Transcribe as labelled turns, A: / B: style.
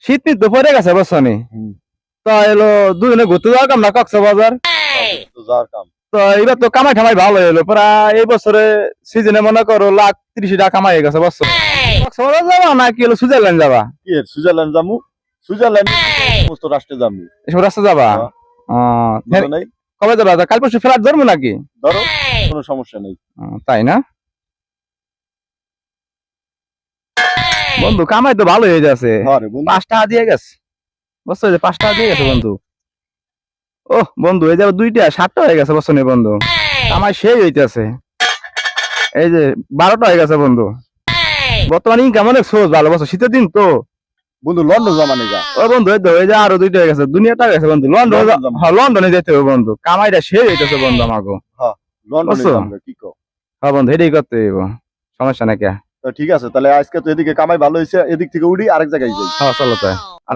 A: শীত তো পরে গেছে বছনে তো এলো দুজনে ঘুরতে যাওয়ার কাম না কক্সবাজার
B: যাওয়ার কাম।
A: তো এবার তো কামাই ঠামাই ভালো এলো প্রায় এই বছরে সিজনে মনে করো 1,30,000 কামাই হয়ে গেছে বছর। কক্সবাজার যাবা নাকি হলো সুইজারল্যান্ড যাবা?
B: কি সুইজারল্যান্ড যামু, সুইজারল্যান্ড সমস্ত রাষ্ট্রে যামু।
A: এসব রাস্তা যাবা?
B: নাই
A: কবে যাবা? কাল পরশু ফেরার ধরবো নাকি?
B: ধরো, কোনো সমস্যা নেই।
A: তাই না বন্ধু? কামাই তো ভালো হয়ে যাচ্ছে, 5 টাকা দিয়ে গেছে বুঝছো, 5 টাকা দিয়ে গেছে বন্ধু। ওহ বন্ধু এই যে 2টা 7টা হয়ে গেছে বছর বন্ধু, কামাই সেই হইতেছে। এই যে 12টা হয়ে গেছে বন্ধু। বর্তমানে ইনকাম অনেক সোর্স ভালো বছর, শীতের দিন তো
B: বন্ধু লন্ডন জামানে যা।
A: ও বন্ধু এই যে আরো 2টা হয়ে গেছে, দুনিয়াটা গেছে বন্ধু। লন্ডনে যেতে হবে বন্ধু, কামাইটা সেই হইতেছে বন্ধু আমাকে।
B: লন্ডনে যামু কি কও?
A: হ্যাঁ বন্ধু এটাই করতে হইব, সমস্যা নাকি।
B: তো ঠিক আছে, তাহলে আজকে তো এদিকে কামাই ভালো হয়েছে, এদিক থেকে উড়ি আরেক জায়গায় যাই।
A: হ্যাঁ চলো তাই।